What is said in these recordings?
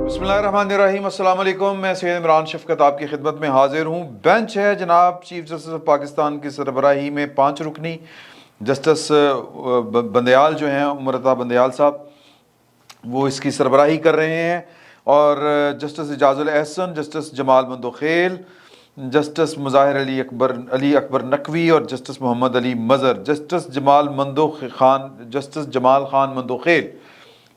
बिस्मिल्लाहिर्रहमानिर्रहीम, अस्सलाम वालेकुम। मैं सैयद इमरान शफकत आपकी खिदमत में हाजिर हूँ। बेंच है जनाब चीफ जस्टिस ऑफ पाकिस्तान की सरबराही में 5 रुकनी जस्टिस बंदयाल जो हैं, उमर बंदयाल साहब, वो इसकी सरबराही कर रहे हैं। और justice Ijazul Ahsan, justice Jamal Mandokhel, justice Mazahar Ali Akbar Naqvi और जस्टिस मोहम्मद अली मज़र, जस्टिस जमाल खान मंदोखेल,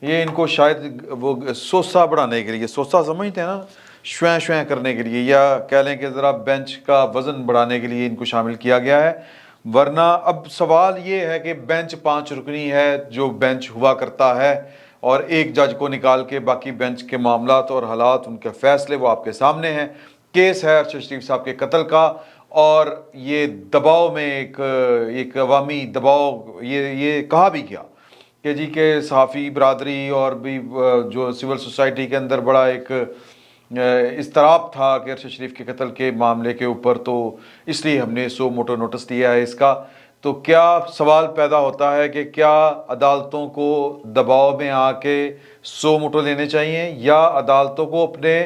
ये इनको शायद वो सोसा बढ़ाने के लिए, सोसा समझते हैं ना, श्वें श्वें करने के लिए, या कह लें कि ज़रा बेंच का वज़न बढ़ाने के लिए इनको शामिल किया गया है। वरना अब सवाल ये है कि बेंच 5 रुकनी है जो बेंच हुआ करता है, और एक जज को निकाल के बाकी बेंच के मामलात और हालात, उनके फ़ैसले वो आपके सामने हैं। केस है अरशद शरीफ साहब के कत्ल का, और ये दबाव में एक अवामी दबाव, ये कहा भी गया कि जी के सहाफ़ी बरादरी और भी जो सिविल सोसाइटी के अंदर बड़ा एक इस्तराब था कि अरशद शरीफ के कत्ल के मामले के ऊपर, तो इसलिए हमने सो मोटो नोटिस दिया है इसका। तो क्या सवाल पैदा होता है कि क्या अदालतों को दबाव में आके सो मोटो लेने चाहिए, या अदालतों को अपने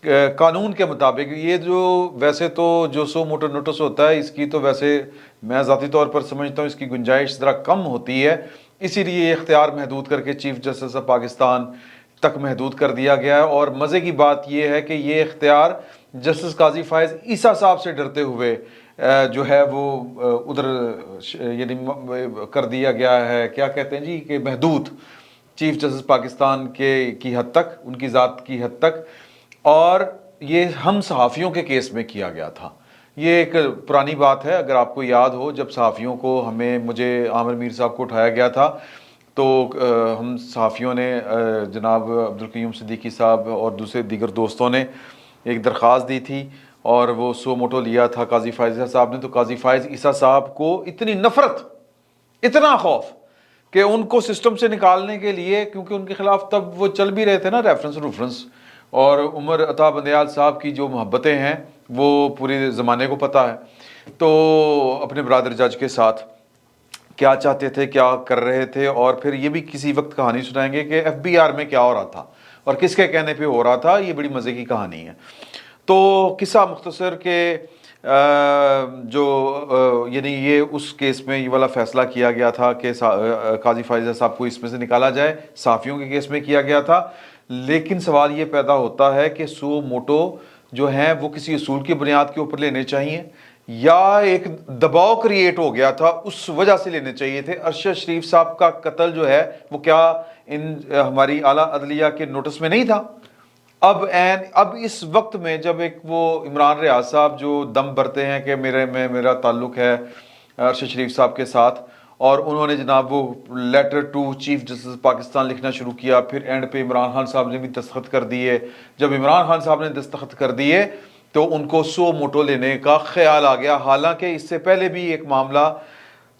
कानून के मुताबिक, ये जो वैसे तो जो सो मोटो नोटिस होता है इसकी तो वैसे मैं ज़ाती तौर पर समझता हूँ इसकी गुंजाइश ज़रा कम होती है, इसीलिए ये इख्तियार महदूद करके चीफ जस्टिस ऑफ पाकिस्तान तक महदूद कर दिया गया है। और मज़े की बात यह है कि ये इख्तियार जस्टिस काजी फ़ाइज़ ईसा साहब से डरते हुए जो है वो उधर यानी कर दिया गया है, क्या कहते हैं जी, कि महदूद चीफ जस्टिस पाकिस्तान के की हद तक, उनकी ज़ात की हद तक। और ये हम सहाफ़ियों के केस में किया गया था। ये एक पुरानी बात है, अगर आपको याद हो, जब सहाफ़ियों को मुझे आमिर मीर साहब को उठाया गया था, तो हम सहाफ़ियों ने जनाब अब्दुल क़य्यूम सिद्दीकी साहब और दूसरे दीगर दोस्तों ने एक दरख्वास्त दी थी, और वो सो मोटो लिया था काजी फ़ाइज़ साहब ने। तो काजी फ़ाइज़ ईसा साहब को इतनी नफ़रत, इतना खौफ कि उनको सिस्टम से निकालने के लिए, क्योंकि उनके ख़िलाफ़ तब वो चल भी रहे थे ना रेफरेंस, और उमर अता बंदयाल साहब की जो मोहब्बतें हैं वो पूरे ज़माने को पता है। तो अपने ब्रादर जज के साथ क्या चाहते थे, क्या कर रहे थे, और फिर ये भी किसी वक्त कहानी सुनाएंगे कि FBR में क्या हो रहा था और किसके कहने पे हो रहा था। ये बड़ी मज़े की कहानी है। तो किस्सा मुख्तसर के जो यानी ये उस केस में ये वाला फ़ैसला किया गया था कि काजी फ़ाइज़ साहब को इसमें से निकाला जाए, साफ़ियों के केस में किया गया था। लेकिन सवाल ये पैदा होता है कि सो मोटो जो हैं वो किसी उसूल की बुनियाद के ऊपर लेने चाहिए, या एक दबाव क्रिएट हो गया था उस वजह से लेने चाहिए थे। अरशद शरीफ साहब का कत्ल जो है वो क्या हमारी आला अदलिया के नोटिस में नहीं था? अब इस वक्त में जब एक वो इमरान रियाज साहब जो दम भरते हैं कि मेरा ताल्लुक है अरशद शरीफ साहब के साथ, और उन्होंने जनाब वो letter to chief justice Pakistan लिखना शुरू किया, फिर एंड पे इमरान खान साहब ने भी दस्तखत कर दिए। जब इमरान खान साहब ने दस्तखत कर दिए तो उनको सो मोटो लेने का ख्याल आ गया। हालांकि इससे पहले भी एक मामला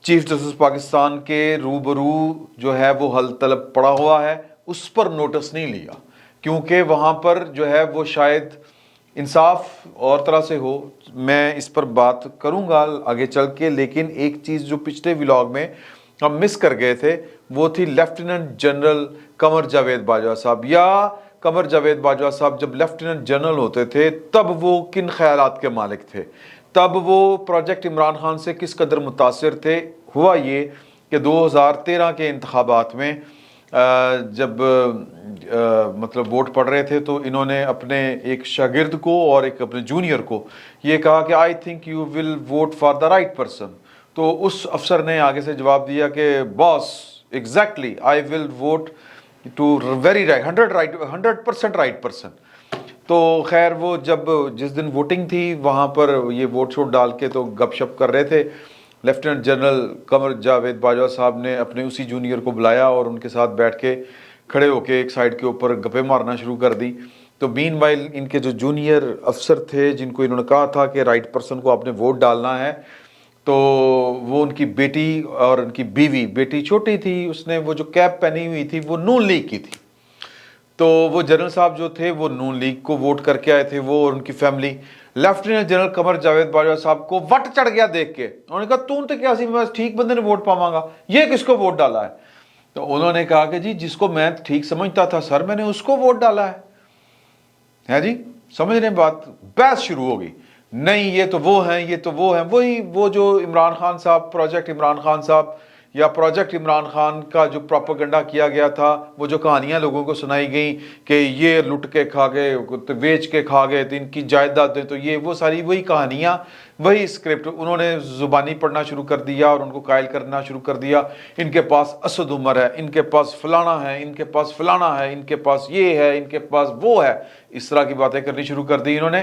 चीफ जस्टिस पाकिस्तान के रूबरू जो है वो हल तलब पड़ा हुआ है, उस पर नोटिस नहीं लिया, क्योंकि वहाँ पर जो है वो शायद इंसाफ और तरह से हो। मैं इस पर बात करूँगा आगे चल के, लेकिन एक चीज़ जो पिछले व्लॉग में हम मिस कर गए थे वो थी लेफ्टिनेंट जनरल कमर जावेद बाजवा साहब, या कमर जावेद बाजवा साहब जब लेफ्टिनेंट जनरल होते थे तब वो किन ख्यालात के मालिक थे, तब वो प्रोजेक्ट इमरान खान से किस कदर मुतासिर थे। हुआ ये कि 2013 के इंतखाबात में जब मतलब वोट पड़ रहे थे, तो इन्होंने अपने एक शागिर्द को और एक अपने जूनियर को ये कहा कि I think you will vote for the right person. तो उस अफसर ने आगे से जवाब दिया कि boss exactly I will vote to very right 100% right person. तो खैर वो जब जिस दिन वोटिंग थी वहाँ पर ये वोट शोट डाल के तो गपशप कर रहे थे, लेफ्टिनेंट जनरल कमर जावेद बाजवा साहब ने अपने उसी जूनियर को बुलाया और उनके साथ बैठ के खड़े होके एक साइड के ऊपर गप्पे मारना शुरू कर दी। तो मीनवाइल इनके जो जूनियर अफसर थे जिनको इन्होंने कहा था कि राइट पर्सन को आपने वोट डालना है, तो वो उनकी बेटी और उनकी बीवी, बेटी छोटी थी, उसने वो जो कैप पहनी हुई थी वो नून लीग की थी। तो वो जनरल साहब जो थे वो नून लीग को वोट करके आए थे, वो और उनकी family. Lieutenant general Qamar Javed Bajwa साहब को वट चढ़ गया देख के। उन्होंने कहा तू तो क्या सी, मैं ठीक बंदे ने वोट पावांगा, ये किसको वोट डाला है? तो उन्होंने कहा कि जी जिसको मैं ठीक समझता था सर मैंने उसको वोट डाला है। है जी, समझ रहे हैं बात। बहस शुरू हो गई, नहीं ये तो वो हैं, ये तो वो हैं, वही वो जो इमरान खान साहब, प्रोजेक्ट इमरान खान साहब या प्रोजेक्ट इमरान खान का जो प्रोपेगेंडा किया गया था, वो जो कहानियां लोगों को सुनाई गई कि ये लुट के खा गए, तो बेच के खा गए, तो इनकी जायदादें, तो ये वो सारी वही कहानियां, वही स्क्रिप्ट उन्होंने जुबानी पढ़ना शुरू कर दिया और उनको कायल करना शुरू कर दिया। इनके पास असद उमर है, इनके पास फलाना है, इनके पास फलाना है, इनके पास ये है, इनके पास वो है, इस तरह की बातें करनी शुरू कर दी इन्होंने।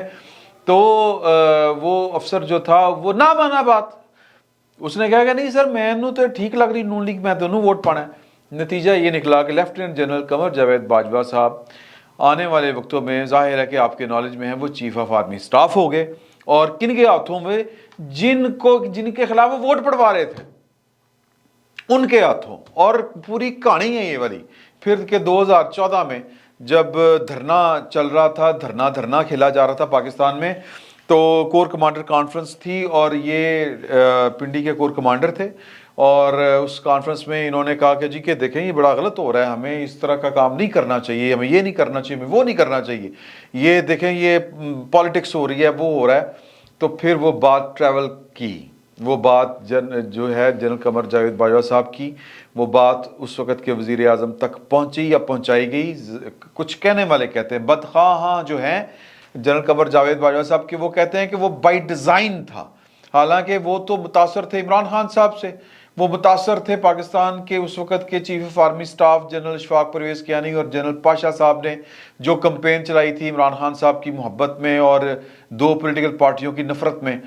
तो वो अफसर जो था वो ना माना बात, उसने कहा कि नहीं सर मैनू तो ठीक लग रही नून लीग, मैं दोनों वोट पाना है। नतीजा ये निकला कि लेफ्टिनेंट जनरल कमर जावेद बाजवा साहब आने वाले वक्तों में, जाहिर है कि आपके नॉलेज में है, वो चीफ ऑफ आर्मी स्टाफ हो गए, और किन के हाथों में, जिनके खिलाफ वो वोट पड़वा रहे थे उनके हाथों। और पूरी कहानी है ये वाली। फिर के 2014 में जब धरना चल रहा था, धरना खेला जा रहा था पाकिस्तान में, तो कोर कमांडर कॉन्फ्रेंस थी और ये पिंडी के कोर कमांडर थे, और उस कॉन्फ्रेंस में इन्होंने कहा कि जी कि देखें ये बड़ा गलत हो रहा है, हमें इस तरह का काम नहीं करना चाहिए, हमें ये नहीं करना चाहिए, हमें वो नहीं करना चाहिए, ये देखें ये पॉलिटिक्स हो रही है, वो हो रहा है। तो फिर वो बात ट्रैवल की, वो बात जो है जनरल कमर जावेद बाजवा साहब की, वो बात उस वक़्त के वज़ीर आज़म तक पहुंची या पहुंचाई गई। कुछ कहने वाले कहते हैं, बदख्वाह जो हैं जनरल कमर जावेद बाजवा साहब के, वो कहते हैं कि वो बाई डिज़ाइन था। हालांकि वो तो मुतासर थे इमरान खान साहब से, वो मुतासर थे पाकिस्तान के उस वक़्त के chief of army staff general Ishfaq Parvez Kayani और जनरल पाशा साहब ने जो कैंपेन चलाई थी इमरान खान साहब की मोहब्बत में और दो पॉलिटिकल पार्टियों की नफरत में,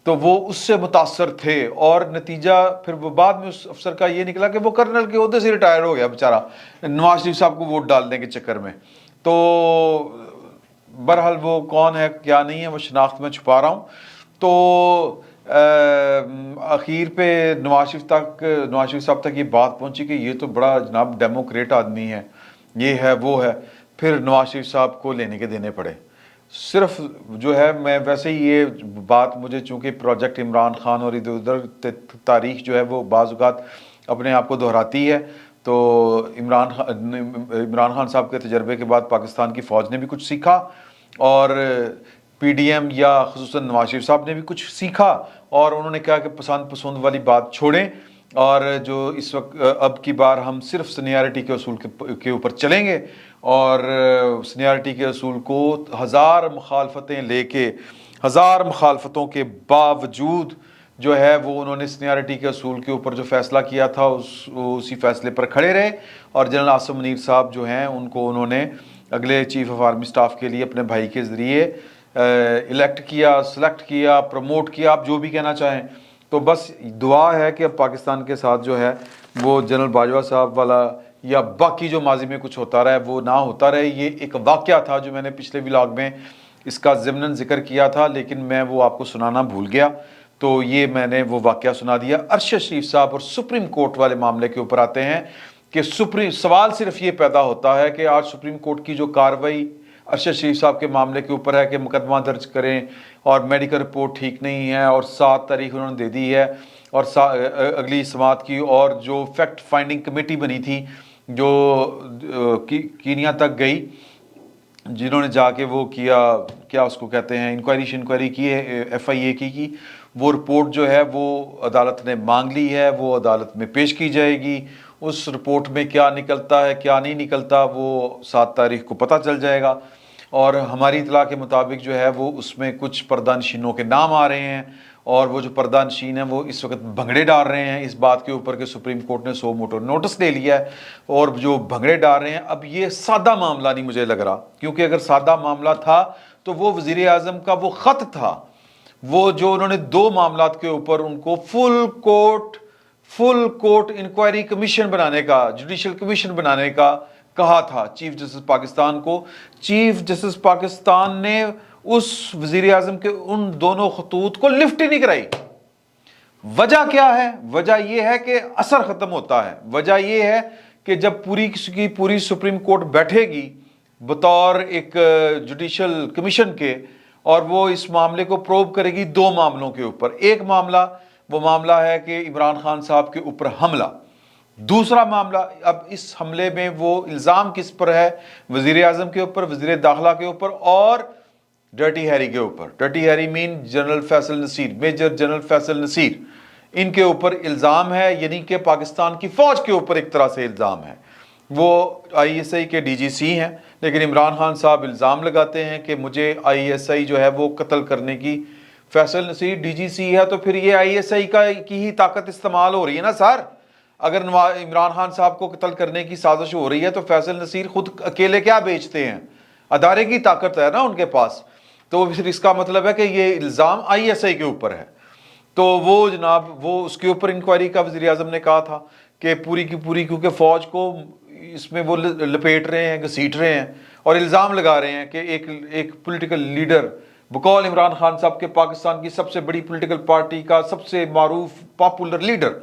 तो वो उससे मुतासर थे। और नतीजा फिर वो बाद में उस अफसर का ये निकला कि वो कर्नल के ओहदे से रिटायर हो गया बेचारा, नवाज शरीफ साहब को वोट डालने के चक्कर में। तो बहरहाल वो कौन है क्या नहीं है वो शनाख्त में छुपा रहा हूँ। तो आखिर पे नवाज शरीफ साहब तक ये बात पहुंची कि ये तो बड़ा जनाब डेमोक्रेट आदमी है, ये है वो है। फिर नवाज शरीफ साहब को लेने के देने पड़े। सिर्फ जो है, मैं वैसे ही ये बात, मुझे चूंकि प्रोजेक्ट इमरान खान और इधर उधर तारीख जो है वो बाज़ औक़ात अपने आप को दोहराती है, तो इमरान खान साहब के तजर्बे के बाद पाकिस्तान की फ़ौज ने भी कुछ सीखा, और पीडीएम या ख़ुसूसन नवाज शरीफ साहब ने भी कुछ सीखा, और उन्होंने कहा कि पसंद वाली बात छोड़ें, और जो इस वक्त अब की बार हम सिर्फ सीनियरिटी के असूल के ऊपर चलेंगे, और सीनियरिटी के असूल को हज़ार मुखालफतें लेके, हज़ार मुखालफतों के बावजूद जो है वो उन्होंने सीनियरिटी के असूल के ऊपर जो फ़ैसला किया था उसी फ़ैसले पर खड़े रहे। और जनरल आसिम मुनीर साहब जो हैं उनको उन्होंने अगले चीफ ऑफ आर्मी स्टाफ के लिए अपने भाई के ज़रिए इलेक्ट किया, सेलेक्ट किया, प्रमोट किया, आप जो भी कहना चाहें। तो बस दुआ है कि अब पाकिस्तान के साथ जो है वो जनरल बाजवा साहब वाला या बाकी जो माजी में कुछ होता रहा है वो ना होता रहे। ये एक वाक़या था जो मैंने पिछले व्लॉग में इसका ज़िम्नन ज़िक्र किया था, लेकिन मैं वो आपको सुनाना भूल गया, तो ये मैंने वो वाक़या सुना दिया। अरशद शरीफ साहब और सुप्रीम कोर्ट वाले मामले के ऊपर आते हैं कि सवाल सिर्फ ये पैदा होता है कि आज सुप्रीम कोर्ट की जो कार्रवाई अरशद शरीफ साहब के मामले के ऊपर है कि मुकदमा दर्ज करें और मेडिकल रिपोर्ट ठीक नहीं है, और 7 तारीख उन्होंने दे दी है, और अगली समात की, और जो फैक्ट फाइंडिंग कमेटी बनी थी जो कीनिया तक गई, जिन्होंने जाके वो किया, क्या उसको कहते हैं, इंक्वायरी की है FIA की वो रिपोर्ट जो है वो अदालत ने मांग ली है, वो अदालत में पेश की जाएगी। उस रिपोर्ट में क्या निकलता है क्या नहीं निकलता वो 7 तारीख को पता चल जाएगा। और हमारी इतला के मुताबिक जो है वो उसमें कुछ पर्दानशीनों के नाम आ रहे हैं, और वो जो पर्दानशीन हैं वो इस वक्त भंगड़े डाल रहे हैं इस बात के ऊपर कि सुप्रीम कोर्ट ने 100 मोटो नोटिस ले लिया है, और जो भंगड़े डाल रहे हैं। अब ये सादा मामला नहीं मुझे लग रहा, क्योंकि अगर सादा मामला था तो वो वज़ीर आज़म का वो ख़त था, वो जो उन्होंने 2 मामलात के ऊपर उनको फुल कोर्ट इंक्वायरी कमीशन बनाने का, जुडिशल कमीशन बनाने का कहा था चीफ जस्टिस पाकिस्तान को। चीफ जस्टिस पाकिस्तान ने उस वज़ीर आज़म के उन दोनों खतूत को लिफ्ट ही नहीं कराई। वजह क्या है? वजह यह है कि असर ख़त्म होता है। वजह यह है कि जब पूरी सुप्रीम कोर्ट बैठेगी बतौर एक जुडिशल कमीशन के, और वो इस मामले को प्रोब करेगी 2 मामलों के ऊपर। एक मामला वो मामला है कि इमरान खान साहब के ऊपर हमला, दूसरा मामला, अब इस हमले में वो इल्ज़ाम किस पर है? वज़ीर आज़म के ऊपर, वज़ीर दाखिला के ऊपर और डर्टी हैरी के ऊपर। Dirty Harry mean general Faisal Naseer, major general Faisal Naseer, इनके ऊपर इल्ज़ाम है, यानी कि पाकिस्तान की फ़ौज के ऊपर एक तरह से इल्ज़ाम है। वो ISI के DGC हैं, लेकिन इमरान खान साहब इल्ज़ाम लगाते हैं कि मुझे ISI जो है वो कत्ल करने की, फैसल नसीर DGC है तो फिर ये ISI की ही ताकत इस्तेमाल हो रही है ना सर। अगर इमरान खान साहब को कत्ल करने की साजिश हो रही है तो फैसल नसीर खुद अकेले क्या बेचते हैं? अदारे की ताकत है ना उनके पास। तो फिर इसका मतलब है कि ये इल्ज़ाम ISI के ऊपर है। तो वो जनाब वो उसके ऊपर इंक्वायरी का वज़ीर आज़म ने कहा था कि पूरी की पूरी, क्योंकि फ़ौज को इसमें वो लपेट रहे हैं, घसीट रहे हैं और इल्ज़ाम लगा रहे हैं कि एक पॉलिटिकल लीडर बकौल इमरान खान साहब के, पाकिस्तान की सबसे बड़ी पॉलिटिकल पार्टी का सबसे मारूफ पॉपुलर लीडर,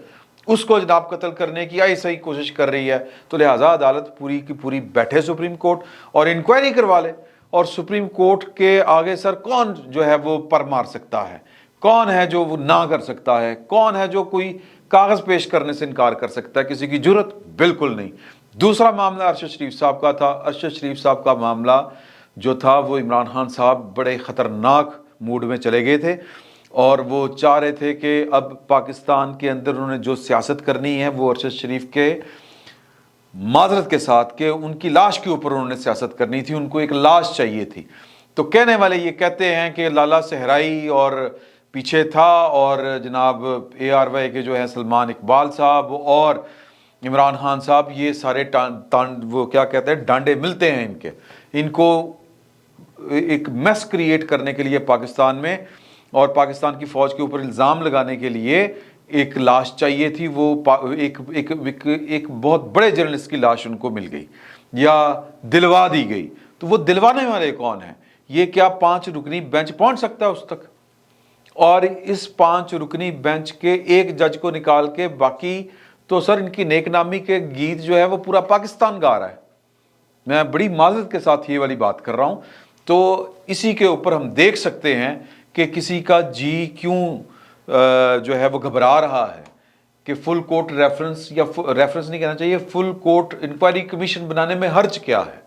उसको जनाब कत्ल करने की ISI कोशिश कर रही है। तो लिहाजा अदालत पूरी की पूरी बैठे सुप्रीम कोर्ट और इंक्वायरी करवा ले। और सुप्रीम कोर्ट के आगे सर कौन जो है वो पर मार सकता है? कौन है जो वो ना कर सकता है? कौन है जो कोई कागज पेश करने से इनकार कर सकता है? किसी की जुर्रत बिल्कुल नहीं। दूसरा मामला अरशद शरीफ साहब का था। अरशद शरीफ साहब का मामला जो था वो इमरान खान साहब बड़े ख़तरनाक मूड में चले गए थे और वो चाह रहे थे कि अब पाकिस्तान के अंदर उन्होंने जो सियासत करनी है वो अरशद शरीफ के माजरत के साथ कि उनकी लाश के ऊपर उन्होंने सियासत करनी थी, उनको एक लाश चाहिए थी। तो कहने वाले ये कहते हैं कि लाला सहराई और पीछे था और जनाब ARY के जो है सलमान इकबाल साहब और इमरान खान साहब, ये सारे वो क्या कहते हैं डांडे मिलते हैं इनको एक मेस क्रिएट करने के लिए पाकिस्तान में, और पाकिस्तान की फ़ौज के ऊपर इल्ज़ाम लगाने के लिए एक लाश चाहिए थी। वो एक बहुत बड़े जर्नलिस्ट की लाश उनको मिल गई या दिलवा दी गई। तो वो दिलवाने वाले कौन हैं? ये क्या 5 रुकनी बेंच पहुंच सकता है उस तक? और इस 5 रुकनी बेंच के एक जज को निकाल के बाकी तो सर इनकी नेकनामी के गीत जो है वो पूरा पाकिस्तान गा रहा है। मैं बड़ी माजरत के साथ ये वाली बात कर रहा हूँ। तो इसी के ऊपर हम देख सकते हैं कि किसी का जी क्यों जो है वो घबरा रहा है कि फुल कोर्ट रेफरेंस, या रेफरेंस नहीं कहना चाहिए, फुल कोर्ट इंक्वायरी कमीशन बनाने में हर्ज क्या है?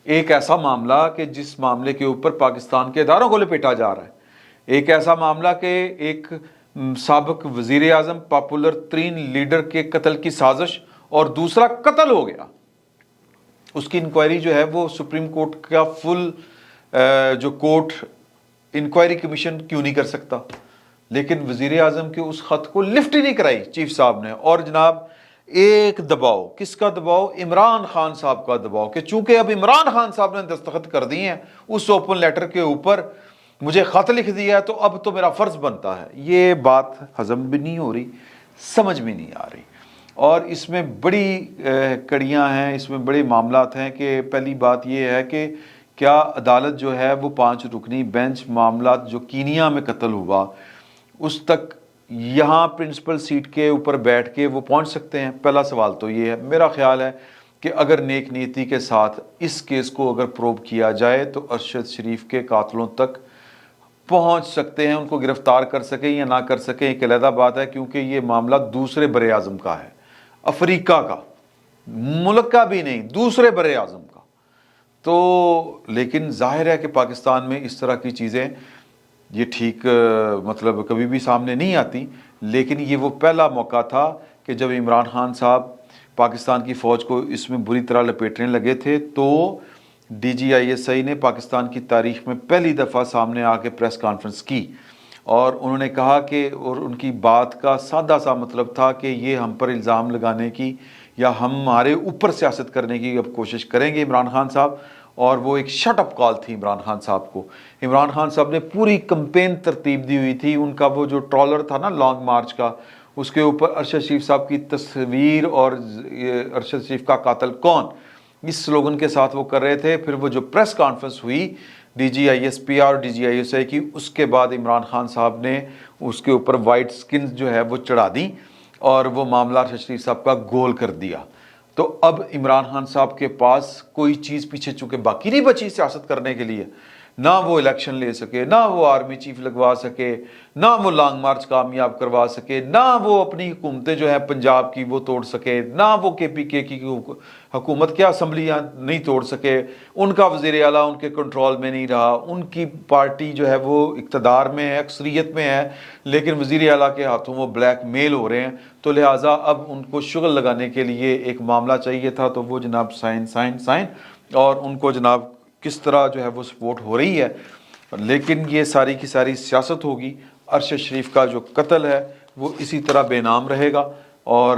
एक ऐसा मामला कि जिस मामले के ऊपर पाकिस्तान के इदारों को लपेटा जा रहा है, एक ऐसा मामला कि एक साबिक वजीर आज़म, पॉपुलर तरीन लीडर के कत्ल की साजिश और दूसरा कत्ल हो गया, उसकी इंक्वायरी जो है वो सुप्रीम कोर्ट का फुल जो कोर्ट इंक्वायरी कमीशन क्यों नहीं कर सकता? लेकिन वजीर आज़म के उस खत को लिफ्ट ही नहीं कराई चीफ साहब ने। और जनाब एक दबाव, किसका दबाव? इमरान खान साहब का दबाव, कि चूंकि अब इमरान खान साहब ने दस्तखत कर दिए हैं उस ओपन लेटर के ऊपर, मुझे खत लिख दिया है तो अब तो मेरा फर्ज बनता है। ये बात हजम भी नहीं हो रही, समझ में नहीं आ रही। और इसमें बड़ी कड़ियाँ हैं, इसमें बड़े मामलात हैं। कि पहली बात ये है कि क्या अदालत जो है वो 5 रुकनी बेंच मामला जो कीनिया में कत्ल हुआ उस तक यहाँ प्रिंसिपल सीट के ऊपर बैठ के वो पहुँच सकते हैं? पहला सवाल तो ये है। मेरा ख्याल है कि अगर नेक नीति के साथ इस केस को अगर प्रोब किया जाए तो अरशद शरीफ के कातलों तक पहुंच सकते हैं, उनको गिरफ्तार कर सकें या ना कर सकें एक अलग बात है, क्योंकि ये मामला दूसरे बरे आज़म का है, अफ्रीका का, मुल्क का भी नहीं, दूसरे बरे आज़म का। तो लेकिन जाहिर है कि पाकिस्तान में इस तरह की चीज़ें ये ठीक मतलब कभी भी सामने नहीं आती। लेकिन ये वो पहला मौका था कि जब इमरान खान साहब पाकिस्तान की फ़ौज को इसमें बुरी तरह लपेटने लगे थे तो DGISI ने पाकिस्तान की तारीख में पहली दफ़ा सामने आके प्रेस कॉन्फ्रेंस की और उन्होंने कहा कि, और उनकी बात का सादा सा मतलब था कि ये हम पर इल्ज़ाम लगाने की या हमारे ऊपर सियासत करने की अब कोशिश करेंगे इमरान खान साहब। और वो एक शट अप कॉल थी इमरान खान साहब को। इमरान खान साहब ने पूरी कंपेन तरतीब दी हुई थी। उनका वो जो ट्रॉलर था ना लॉन्ग मार्च का, उसके ऊपर अरशद शरीफ साहब की तस्वीर और अरशद शरीफ का कातिल कौन, इस स्लोगन के साथ वो कर रहे थे। फिर वो जो प्रेस कॉन्फ्रेंस हुई DGISP और DGISI की, उसके बाद इमरान खान साहब ने उसके ऊपर वाइट स्किन जो है वो चढ़ा दी और वो मामला अरशद शरीफ साहब का गोल कर दिया। तो अब इमरान खान साहब के पास कोई चीज़ पीछे चूँकि बाकी नहीं बची सियासत करने के लिए, نہ وہ الیکشن لے سکے، نہ وہ آرمی چیف لگوا سکے، نہ وہ لانگ مارچ کامیاب کروا سکے، نہ وہ اپنی حکومتیں جو ہیں پنجاب کی وہ توڑ سکے، نہ وہ کے پی کے کی حکومت کیا اسمبلیاں نہیں توڑ سکے، ان کا وزیر اعلیٰ ان کے کنٹرول میں نہیں رہا، ان کی پارٹی جو ہے وہ اقتدار میں ہے، اکثریت میں ہے، لیکن وزیر اعلیٰ کے ہاتھوں وہ بلیک میل ہو رہے ہیں، تو لہٰذا اب ان کو شغل لگانے کے لیے ایک معاملہ چاہیے تھا، تو وہ جناب سائن اور ان کو جناب کس طرح جو ہے وہ سپورٹ ہو رہی ہے، لیکن یہ ساری کی ساری سیاست ہوگی۔ ارشد شریف کا جو قتل ہے وہ اسی طرح بے نام رہے گا، اور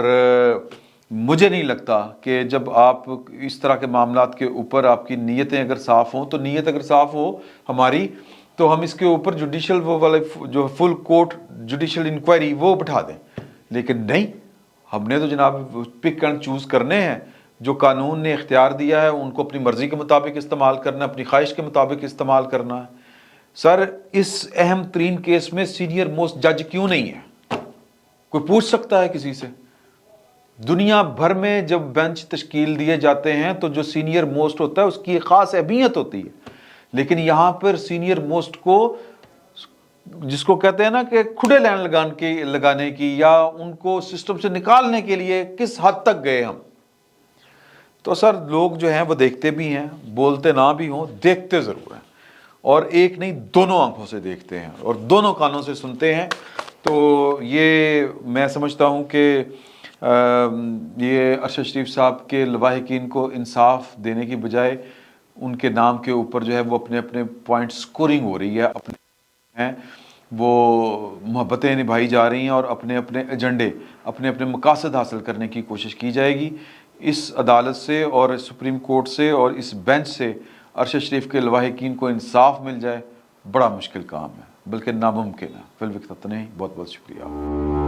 مجھے نہیں لگتا کہ جب آپ اس طرح کے معاملات کے اوپر آپ کی نیتیں اگر صاف ہوں، تو نیت اگر صاف ہو ہماری، تو ہم اس کے اوپر جوڈیشل وہ والے جو فل کورٹ جوڈیشل انکوائری وہ بٹھا دیں، لیکن نہیں، ہم نے تو جناب پک اینڈ چوز کرنے ہیں، جو قانون نے اختیار دیا ہے ان کو اپنی مرضی کے مطابق استعمال کرنا ہے، اپنی خواہش کے مطابق استعمال کرنا ہے۔ سر اس اہم ترین کیس میں سینئر موسٹ جج کیوں نہیں ہے؟ کوئی پوچھ سکتا ہے کسی سے؟ دنیا بھر میں جب بینچ تشکیل دیے جاتے ہیں تو جو سینئر موسٹ ہوتا ہے اس کی ایک خاص اہمیت ہوتی ہے، لیکن یہاں پر سینئر موسٹ کو، جس کو کہتے ہیں نا کہ کھڑے لائن لگانے کی یا ان کو سسٹم سے نکالنے کے لیے کس حد تک گئے ہم؟ تو سر لوگ جو ہیں وہ دیکھتے بھی ہیں، بولتے نہ بھی ہوں، دیکھتے ضرور ہیں، اور ایک نہیں دونوں آنکھوں سے دیکھتے ہیں اور دونوں کانوں سے سنتے ہیں۔ تو یہ میں سمجھتا ہوں کہ یہ ارشد شریف صاحب کے لواحقین کو انصاف دینے کی بجائے ان کے نام کے اوپر جو ہے وہ اپنے اپنے پوائنٹ سکورنگ ہو رہی ہے، اپنے ہیں وہ محبتیں نبھائی جا رہی ہیں، اور اپنے اپنے ایجنڈے، اپنے اپنے مقاصد حاصل کرنے کی کوشش کی جائے گی۔ اس عدالت سے اور سپریم کورٹ سے اور اس بینچ سے ارشد شریف کے لواحقین کو انصاف مل جائے، بڑا مشکل کام ہے، بلکہ ناممکن ہے۔ فی الوقت اتنا ہی، بہت بہت شکریہ۔